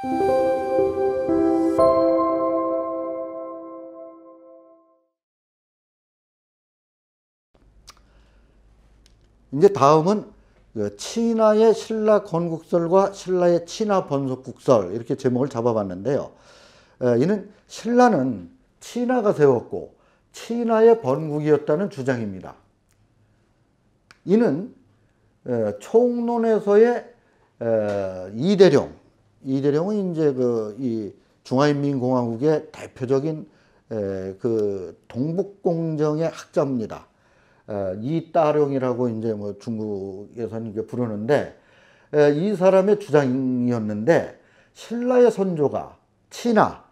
이제 다음은 친하의 신라 건국설과 신라의 친하 번석국설 이렇게 제목을 잡아봤는데요. 이는 신라는 친하가 세웠고 친하의 번국이었다는 주장입니다. 이는 총론에서의 이대룡은 이제 이 중화인민공화국의 대표적인 동북공정의 학자입니다. 이따룡이라고 이제 뭐 중국에서는 이게 부르는데, 이 사람의 주장이었는데, 신라의 선조가 친하,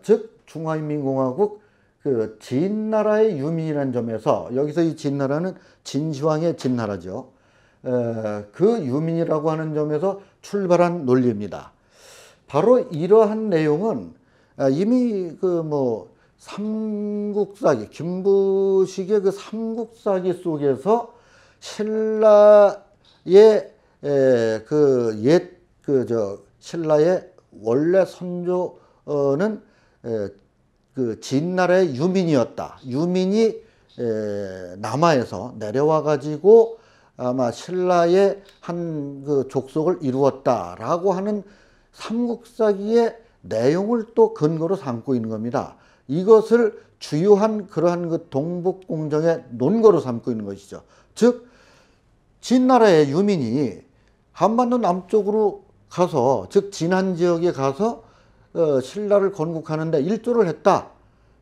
즉 중화인민공화국 그 진나라의 유민이라는 점에서, 여기서 이 진나라는 진시황의 진나라죠. 그 유민이라고 하는 점에서 출발한 논리입니다. 바로 이러한 내용은 이미 삼국사기, 김부식의 그 삼국사기 속에서 신라의 신라의 원래 선조는 그 진나라의 유민이었다. 유민이 남하에서 내려와 가지고 아마 신라의 한 그 족속을 이루었다라고 하는 삼국사기의 내용을 또 근거로 삼고 있는 겁니다. 이것을 주요한 그러한 그 동북공정의 논거로 삼고 있는 것이죠. 즉 진나라의 유민이 한반도 남쪽으로 가서, 즉 진안 지역에 가서 신라를 건국하는데 일조를 했다.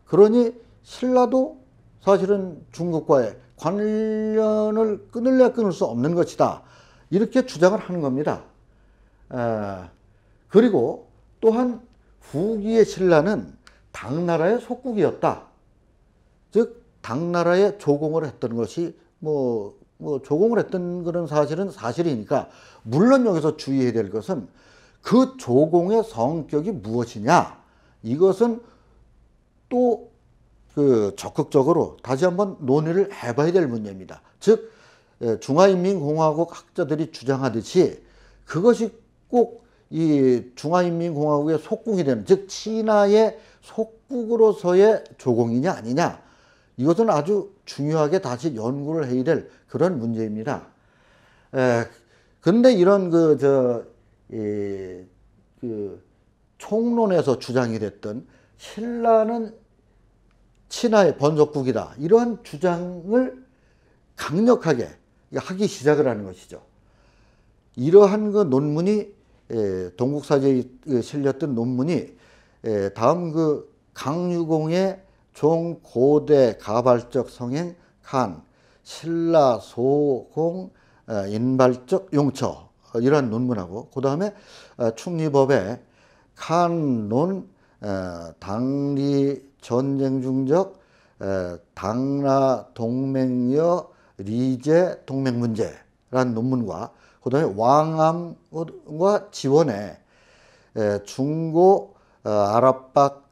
그러니 신라도 사실은 중국과의 관련을 끊을래야 끊을 수 없는 것이다. 이렇게 주장을 하는 겁니다. 그리고 또한 후기의 신라는 당나라의 속국이었다. 즉 당나라에 조공을 했던 것이 조공을 했던 그런 사실은 사실이니까, 물론 여기서 주의해야 될 것은 그 조공의 성격이 무엇이냐, 이것은 또 적극적으로 다시 한번 논의를 해봐야 될 문제입니다. 즉 중화인민공화국 학자들이 주장하듯이 그것이 꼭 이 중화인민공화국의 속국이 되는, 즉 친하의 속국으로서의 조공이냐 아니냐, 이것은 아주 중요하게 다시 연구를 해야 될 그런 문제입니다. 근데 이런 총론에서 주장이 됐던 신라는 친하의 번석국이다, 이러한 주장을 강력하게 하기 시작을 하는 것이죠. 이러한 그 논문이 동국사제에 실렸던 논문이 다음 강유공의 종고대 가발적 성행 간 신라 소공 인발적 용처, 이러한 논문하고, 그 다음에 충리법의 칸론 당리 전쟁 중적 당라 동맹여 리제 동맹 문제라는 논문과, 그 다음에 왕암과 지원의 중고 아랍박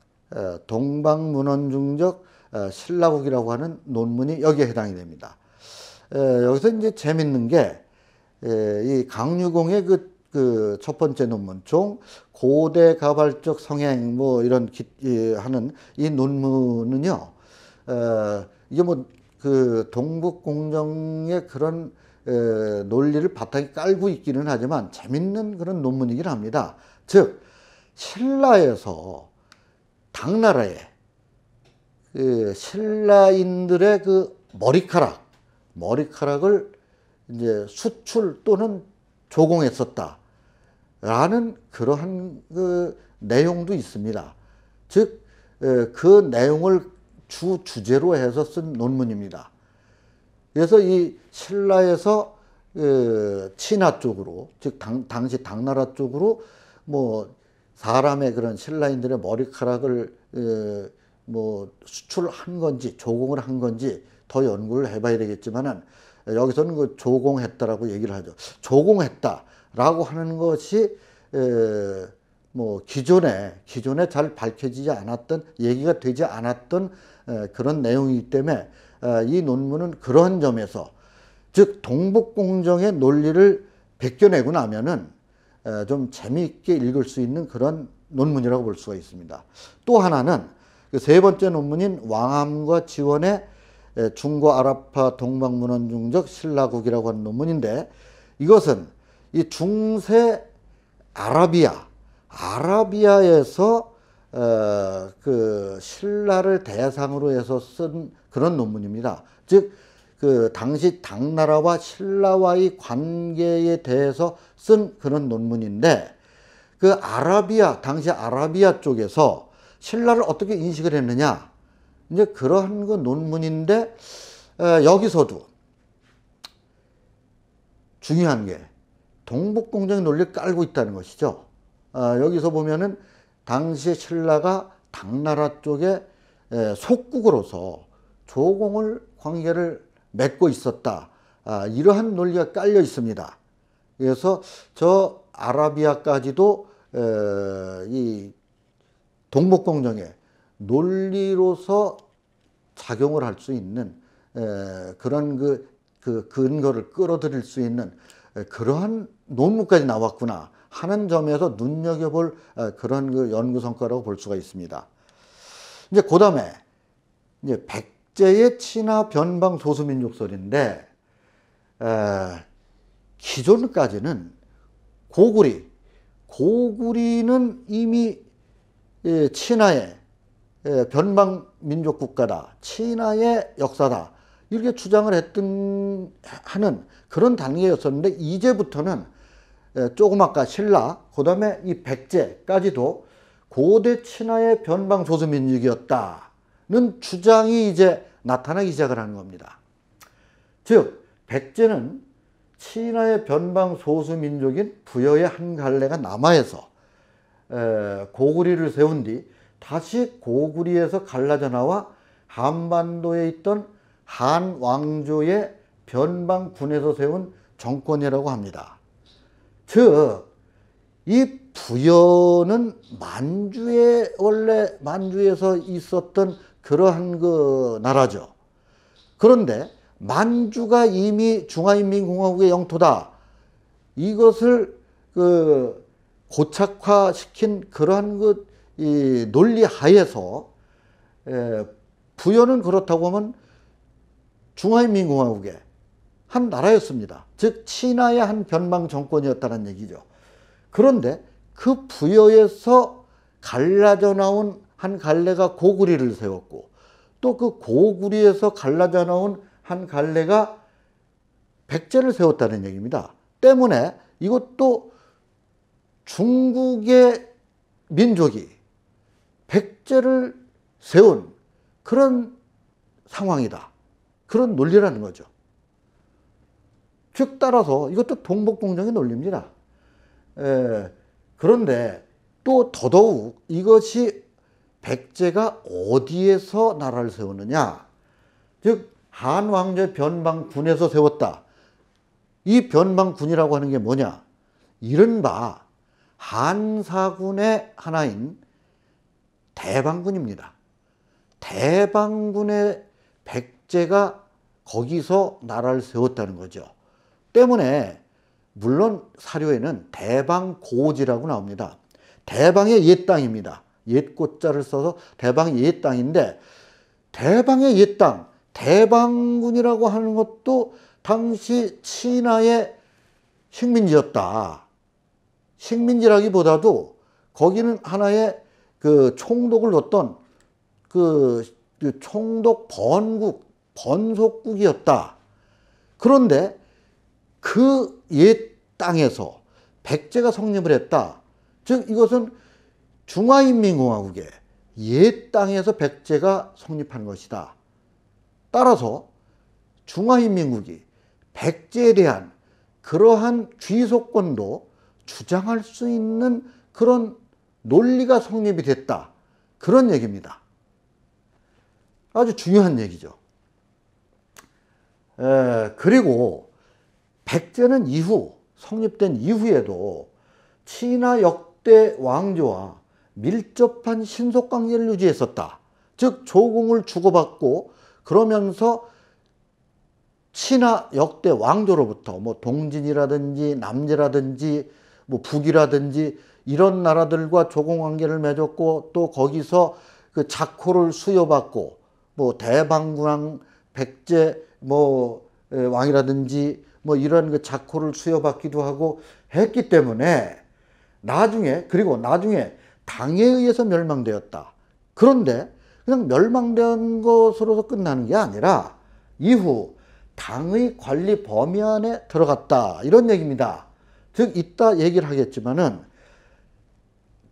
동방문헌중적 신라국이라고 하는 논문이 여기에 해당이 됩니다. 여기서 이제 재밌는 게 이 강유공의 그 첫 번째 논문 종 고대 가발적 성행 이런 하는 이 논문은요, 이게 동북 공정의 그런 논리를 바탕에 깔고 있기는 하지만 재밌는 그런 논문이긴 합니다. 즉 신라에서 당나라에 신라인들의 그 머리카락을 이제 수출 또는 조공했었다라는 그러한 그 내용도 있습니다. 즉 그 내용을 주제로 해서 쓴 논문입니다. 그래서 이 신라에서 친하 쪽으로, 즉 당시 당나라 쪽으로 사람의 그런 신라인들의 머리카락을 수출한 건지 조공을 한 건지 더 연구를 해봐야 되겠지만은, 여기서는 그 조공했다라고 얘기를 하죠. 조공했다라고 하는 것이 기존에 잘 밝혀지지 않았던, 얘기가 되지 않았던 그런 내용이기 때문에 이 논문은 그런 점에서, 즉 동북공정의 논리를 벗겨내고 나면은 좀 재미있게 읽을 수 있는 그런 논문이라고 볼 수가 있습니다. 또 하나는 그 세 번째 논문인 왕암과 지원의 중고 아라파 동방문헌중적 신라국이라고 하는 논문인데, 이것은 이 중세 아라비아에서 그 신라를 대상으로 해서 쓴 그런 논문입니다. 즉 그 당시 당나라와 신라와의 관계에 대해서 쓴 그런 논문인데, 그 당시 아라비아 쪽에서 신라를 어떻게 인식을 했느냐, 이제 그러한 그 논문인데, 여기서도 중요한 게 동북공정의 논리를 깔고 있다는 것이죠. 여기서 보면은 당시 신라가 당나라 쪽에 속국으로서 조공을 관계를 맺고 있었다. 이러한 논리가 깔려 있습니다. 그래서 저 아라비아까지도 이 동북공정의 논리로서 작용을 할 수 있는 그런 그 근거를 끌어들일 수 있는 그러한 논문까지 나왔구나 하는 점에서 눈여겨볼 그런 그 연구 성과라고 볼 수가 있습니다. 이제 그 다음에 이제 백제의 친화 변방 소수민족설인데, 기존까지는 고구리는 이미 친화의 변방 민족 국가다, 친화의 역사다, 이렇게 주장을 하는 그런 단계였었는데, 이제부터는 조금 아까 신라, 그 다음에 이 백제까지도 고대 친화의 변방 소수민족이었다는 주장이 이제 나타나기 시작을 하는 겁니다. 즉 백제는 친화의 변방 소수민족인 부여의 한 갈래가 남하에서 고구리를 세운 뒤 다시 고구리에서 갈라져 나와 한반도에 있던 한 왕조의 변방군에서 세운 정권이라고 합니다. 즉 이 부여는 원래 만주에서 있었던 그러한 그 나라죠. 그런데 만주가 이미 중화인민공화국의 영토다, 이것을 그 고착화시킨 그러한 이 논리 하에서 부여는 그렇다고 하면 중화인민공화국의 한 나라였습니다. 즉 친화의 한 변방 정권이었다는 얘기죠. 그런데 그 부여에서 갈라져 나온 한 갈래가 고구리를 세웠고, 또 그 고구리에서 갈라져 나온 한 갈래가 백제를 세웠다는 얘기입니다. 때문에 이것도 중국의 민족이 백제를 세운 그런 상황이다, 그런 논리라는 거죠. 즉 따라서 이것도 동북공정의 논리입니다. 그런데 또 더더욱 이것이 백제가 어디에서 나라를 세우느냐, 즉 한왕조 변방군에서 세웠다. 이 변방군이라고 하는 게 뭐냐, 이른바 한사군의 하나인 대방군입니다. 대방군의 백제가 거기서 나라를 세웠다는 거죠. 때문에 물론 사료에는 대방고지라고 나옵니다. 대방의 옛 땅입니다. 옛 고자를 써서 대방의 옛 땅인데, 대방의 옛 땅, 대방군이라고 하는 것도 당시 친화의 식민지였다. 식민지라기보다도 거기는 하나의 그 총독을 뒀던 그 총독 번속국이었다. 그런데 그 옛 땅에서 백제가 성립을 했다. 즉 이것은 중화인민공화국의 옛 땅에서 백제가 성립한 것이다. 따라서 중화인민국이 백제에 대한 그러한 귀속권도 주장할 수 있는 그런 논리가 성립이 됐다, 그런 얘기입니다. 아주 중요한 얘기죠. 그리고 백제는 성립된 이후에도 친화 역대 왕조와 밀접한 신속관계를 유지했었다. 즉 조공을 주고받고, 그러면서 친화 역대 왕조로부터 뭐 동진이라든지 남제라든지 뭐 북이라든지 이런 나라들과 조공관계를 맺었고 또 거기서 그 자코를 수여받고 뭐 대방군왕 백제 뭐 왕이라든지 뭐 이런 그 자코를 수여받기도 하고 했기 때문에 나중에 당에 의해서 멸망되었다. 그런데 그냥 멸망된 것으로서 끝나는 게 아니라 이후 당의 관리 범위 안에 들어갔다. 이런 얘기입니다. 즉 이따 얘기를 하겠지만은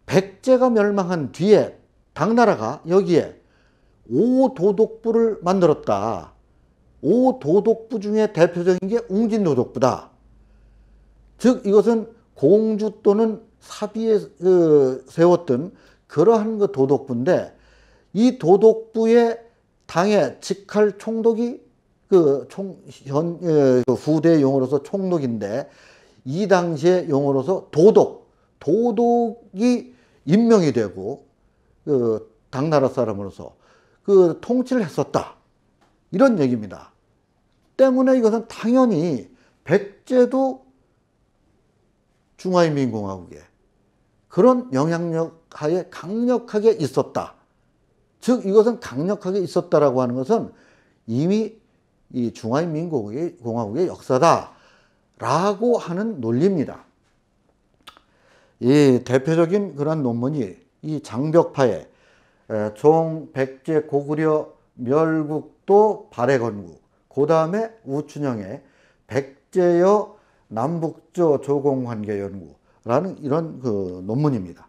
백제가 멸망한 뒤에 당나라가 여기에 5도독부를 만들었다. 5도독부 중에 대표적인 게 웅진도독부다. 즉 이것은 공주 또는 사비에 세웠던 그러한 그 도독부인데 이 도독부의 당의 직할 총독이 후대 용어로서 총독인데 이 당시의 용어로서 도독이 임명이 되고 당나라 사람으로서 통치를 했었다. 이런 얘기입니다. 때문에 이것은 당연히 백제도 중화인민공화국에 그런 영향력 하에 강력하게 있었다. 즉 이것은 강력하게 있었다라고 하는 것은 이미 이 중화인민공화국의 역사다라고 하는 논리입니다. 이 대표적인 그런 논문이 이 장벽파의 종, 백제, 고구려, 멸국도 발해건국, 그 다음에 우춘영의 백제여 남북조 조공관계연구라는 이런 그 논문입니다.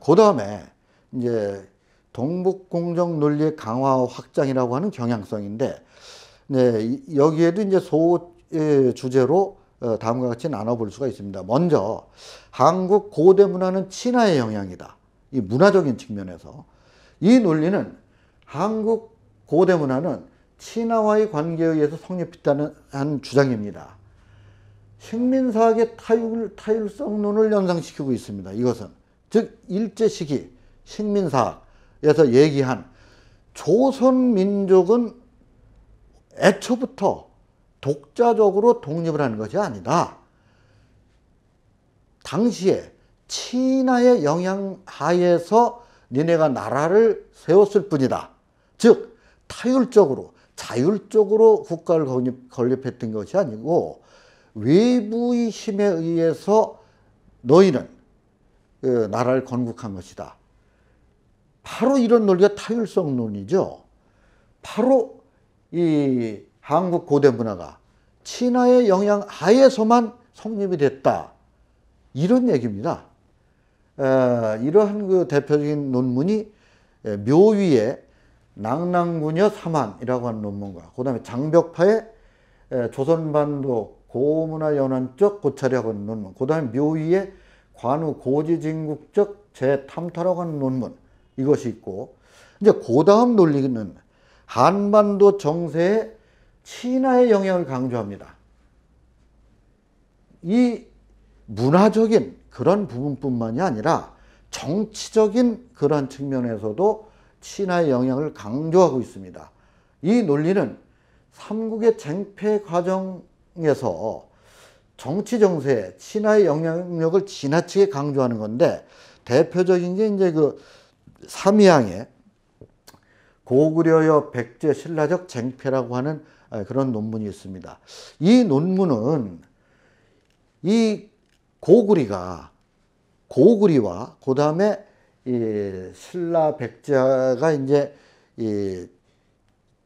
그 다음에 이제 동북공정 논리의 강화 확장이라고 하는 경향성인데, 네, 여기에도 이제 소 주제로 다음과 같이 나눠볼 수가 있습니다. 먼저 한국 고대 문화는 친화의 영향이다. 이 문화적인 측면에서 이 논리는 한국 고대 문화는 친화와의 관계에 의해서 성립했다는 한 주장입니다. 식민사학의 타율성론을 연상시키고 있습니다. 이것은 즉 일제시기 식민사학에서 얘기한 조선민족은 애초부터 독자적으로 독립을 하는 것이 아니다. 당시에 친화의 영향 하에서 니네가 나라를 세웠을 뿐이다. 즉 타율적으로 자율적으로 국가를 건립했던 것이 아니고 외부의 힘에 의해서 너희는 나라를 건국한 것이다. 바로 이런 논리가 타율성론이죠. 바로 이 한국 고대 문화가 친화의 영향 하에서만 성립이 됐다. 이런 얘기입니다. 이러한 그 대표적인 논문이 묘위의 낭랑구녀 사만이라고 하는 논문과 그 다음에 장벽파의 조선반도 고문화연원적 고찰이라고 하는 논문, 그 다음에 묘위의 관우 고지진국적 재탐토라고 하는 논문, 이것이 있고, 이제 그 다음 논리는 한반도 정세의 친화의 영향을 강조합니다. 이 문화적인 그런 부분뿐만이 아니라 정치적인 그런 측면에서도 친화의 영향을 강조하고 있습니다. 이 논리는 삼국의 쟁패 과정에서 정치 정세에 친화의 영향력을 지나치게 강조하는 건데, 대표적인 게 이제 그 삼이항의 고구려여 백제 신라적 쟁패라고 하는 그런 논문이 있습니다. 이 논문은 이 고구리와 그 다음에 이 신라 백제가 이제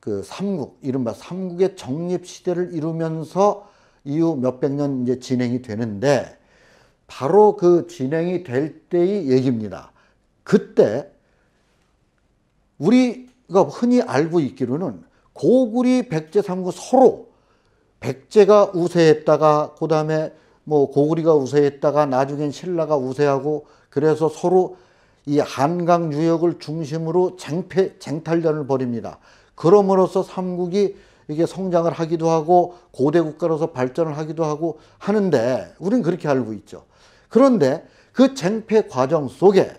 그 삼국, 이른바 삼국의 정립 시대를 이루면서 이후 몇백 년 이제 진행이 되는데, 바로 그 진행이 될 때의 얘기입니다. 그때 우리가 흔히 알고 있기로는 고구리, 백제, 삼국 서로 백제가 우세했다가 그 다음에 뭐 고구리가 우세했다가 나중엔 신라가 우세하고, 그래서 서로 이 한강 유역을 중심으로 쟁탈전을 벌입니다. 그럼으로써 삼국이 이게 성장을 하기도 하고 고대 국가로서 발전을 하기도 하고 하는데, 우리는 그렇게 알고 있죠. 그런데 그 쟁패 과정 속에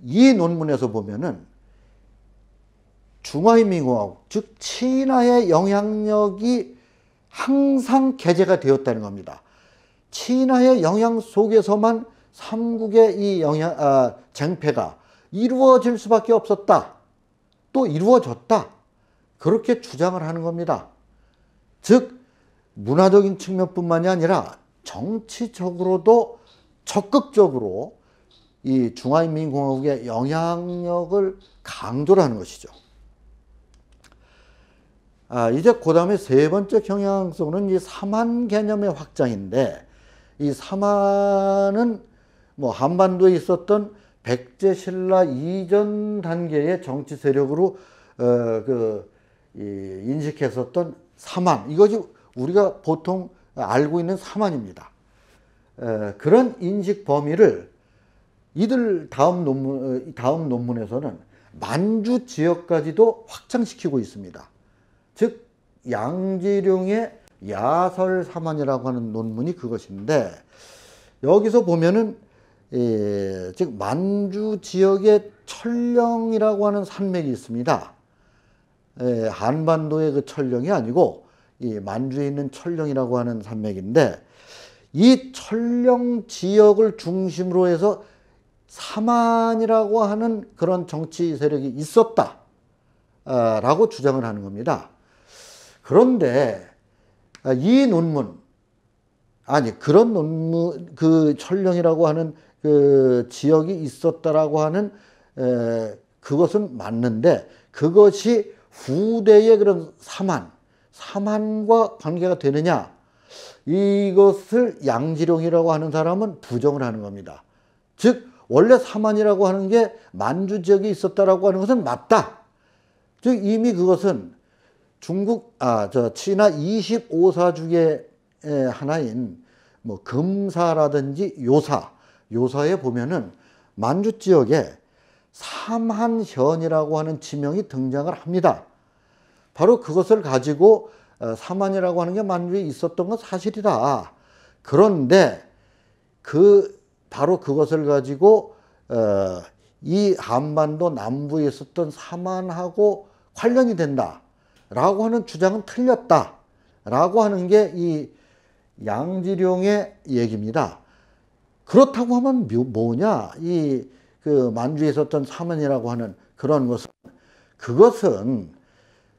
이 논문에서 보면은 중화인민공화국, 즉 친화의 영향력이 항상 개재가 되었다는 겁니다. 친화의 영향 속에서만 삼국의 이 쟁패가 이루어질 수밖에 없었다. 또 이루어졌다. 그렇게 주장을 하는 겁니다. 즉 문화적인 측면뿐만이 아니라 정치적으로도 적극적으로 이 중화인민공화국의 영향력을 강조를 하는 것이죠. 이제 그 다음에 세 번째 경향성은 이 삼한 개념의 확장인데, 이 삼한은 뭐 한반도에 있었던 백제 신라 이전 단계의 정치 세력으로 인식했었던 삼한, 이것이 우리가 보통 알고 있는 삼한입니다. 그런 인식 범위를 이들 다음 논문에서는 만주 지역까지도 확장시키고 있습니다. 즉 양지룡의 야설삼한이라고 하는 논문이 그것인데, 여기서 보면은 즉 만주 지역에 천령이라고 하는 산맥이 있습니다. 한반도의 그 천령이 아니고 이 만주에 있는 천령이라고 하는 산맥인데, 이 천령 지역을 중심으로 해서 삼한이라고 하는 그런 정치 세력이 있었다 라고 주장을 하는 겁니다. 그런데 이 논문, 그런 논문, 그 천령이라고 하는 그 지역이 있었다라고 하는 그것은 맞는데, 그것이 후대의 그런 삼한과 관계가 되느냐, 이것을 양지룡이라고 하는 사람은 부정을 하는 겁니다. 즉 원래 삼한이라고 하는 게 만주 지역에 있었다라고 하는 것은 맞다. 즉 이미 그것은 친화 25사 중에 하나인 뭐 금사라든지 요사에 보면은 만주 지역에 삼한현이라고 하는 지명이 등장을 합니다. 바로 그것을 가지고 삼한이라고 하는 게 만주에 있었던 건 사실이다. 그런데 바로 그것을 가지고 이 한반도 남부에 있었던 삼한하고 관련이 된다라고 하는 주장은 틀렸다라고 하는 게 이 양지룡의 얘기입니다. 그렇다고 하면 뭐냐? 그 만주에 있었던 삼한이라고 하는 그런 것은, 그것은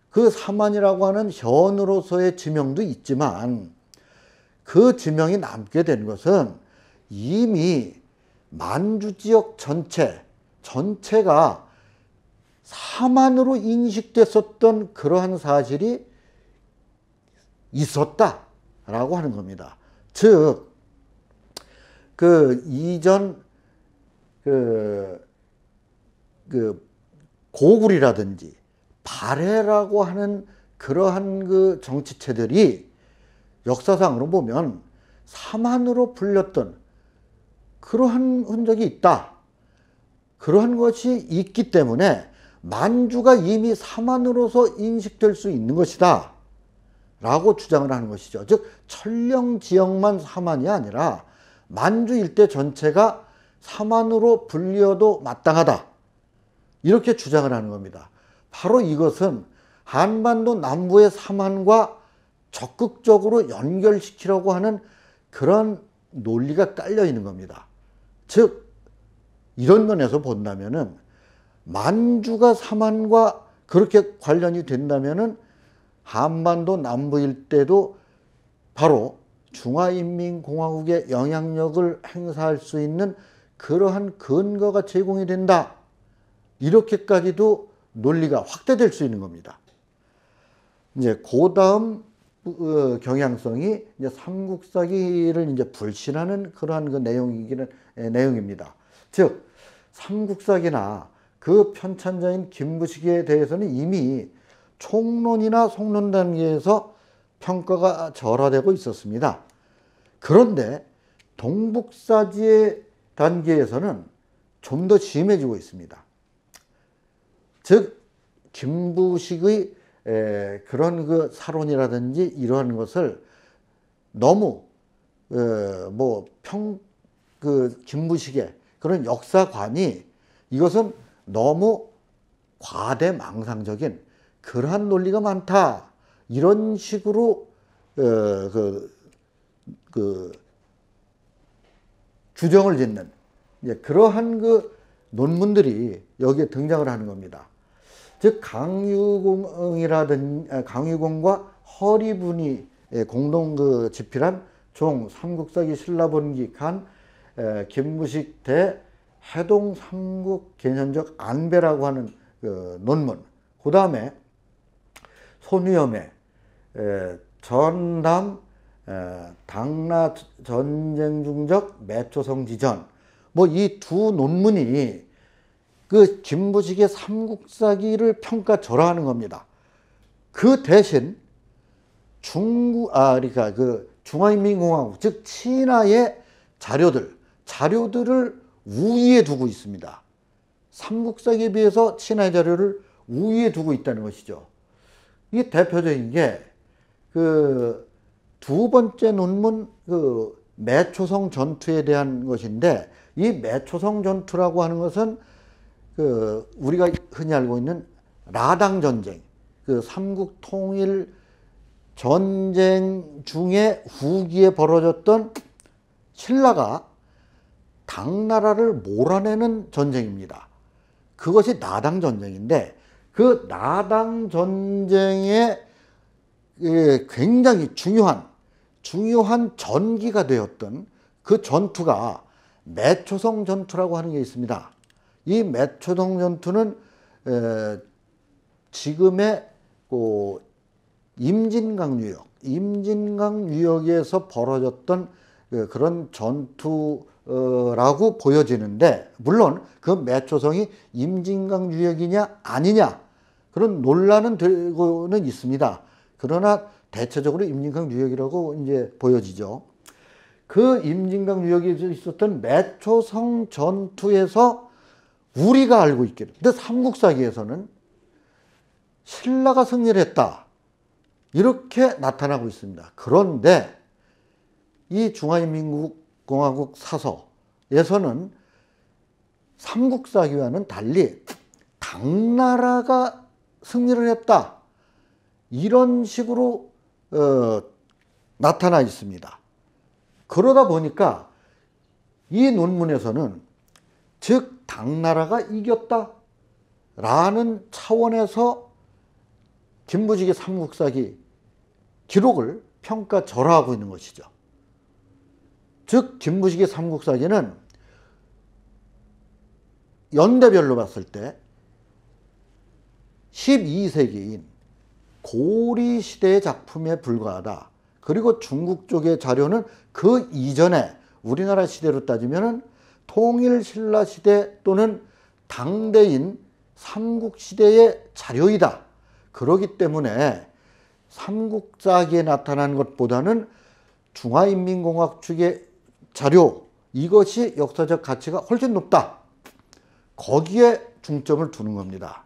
그 삼한이라고 하는 현으로서의 지명도 있지만, 그 지명이 남게 된 것은 이미 만주 지역 전체가 삼한으로 인식됐었던 그러한 사실이 있었다라고 하는 겁니다. 즉, 그 이전 고구리라든지 발해라고 하는 그러한 그 정치체들이 역사상으로 보면 삼한으로 불렸던 그러한 흔적이 있다. 그러한 것이 있기 때문에 만주가 이미 삼한으로서 인식될 수 있는 것이다 라고 주장을 하는 것이죠. 즉 천령 지역만 삼한이 아니라 만주 일대 전체가 삼한으로 불려도 마땅하다, 이렇게 주장을 하는 겁니다. 바로 이것은 한반도 남부의 삼한과 적극적으로 연결시키려고 하는 그런 논리가 깔려 있는 겁니다. 즉 이런 면에서 본다면은 만주가 삼한과 그렇게 관련이 된다면은 한반도 남부 일대도 바로 중화인민공화국의 영향력을 행사할 수 있는 그러한 근거가 제공이 된다, 이렇게까지도 논리가 확대될 수 있는 겁니다. 이제 그 다음 경향성이 이제 삼국사기를 이제 불신하는 그러한 그 내용입니다. 즉 삼국사기나 그 편찬자인 김부식에 대해서는 이미 총론이나 송론 단계에서 평가가 절하되고 있었습니다. 그런데 동북사지의 단계에서는 좀 더 심해지고 있습니다. 즉 김부식의 그런 그 사론이라든지 이러한 것을 너무 김부식의 그런 역사관이 이것은 너무 과대망상적인 그러한 논리가 많다, 이런 식으로 규정을 짓는 그러한 그 논문들이 여기에 등장을 하는 겁니다. 즉 강유공과 허리분이 공동 그 집필한 종 삼국사기 신라본기 간 김무식 대 해동 삼국 개념적 안배라고 하는 그 논문, 그 다음에 손위험의 전담 당나 전쟁 중적 매초성 지전, 뭐 이 두 논문이 그 김무식의 삼국사기를 평가절하하는 겁니다. 그 대신 그러니까 그 중화인민공화국, 즉 친화의 자료들을 우위에 두고 있습니다. 삼국사기에 비해서 친화의 자료를 우위에 두고 있다는 것이죠. 이게 대표적인 게 그 두 번째 논문, 그 매초성 전투에 대한 것인데, 이 매초성 전투라고 하는 것은 그 우리가 흔히 알고 있는 라당 전쟁, 그 삼국 통일 전쟁 중에 후기에 벌어졌던 신라가 당나라를 몰아내는 전쟁입니다. 그것이 나당 전쟁인데, 그 나당 전쟁에 굉장히 중요한 전기가 되었던 그 전투가 매초성 전투라고 하는 게 있습니다. 이 매초성 전투는 지금의 임진강 유역에서 벌어졌던 그런 전투라고 보여지는데, 물론 그 매초성이 임진강 유역이냐 아니냐 그런 논란은 되고는 있습니다. 그러나 대체적으로 임진강 유역이라고 이제 보여지죠. 그 임진강 유역에 있었던 매초성 전투에서 우리가 알고 있기를, 근데 삼국사기에서는 신라가 승리를 했다, 이렇게 나타나고 있습니다. 그런데 이 중화인민공화국 사서에서는 삼국사기와는 달리 당나라가 승리를 했다, 이런 식으로 나타나 있습니다. 그러다 보니까 이 논문에서는 즉 당나라가 이겼다 라는 차원에서 김무식의 삼국사기 기록을 평가절하하고 있는 것이죠. 즉 김무식의 삼국사기는 연대별로 봤을 때 12세기인 고리시대의 작품에 불과하다. 그리고 중국 쪽의 자료는 그 이전에 우리나라 시대로 따지면 통일신라 시대 또는 당대인 삼국시대의 자료이다. 그렇기 때문에 삼국사기에 나타난 것보다는 중화인민공화국 측의 자료, 이것이 역사적 가치가 훨씬 높다, 거기에 중점을 두는 겁니다.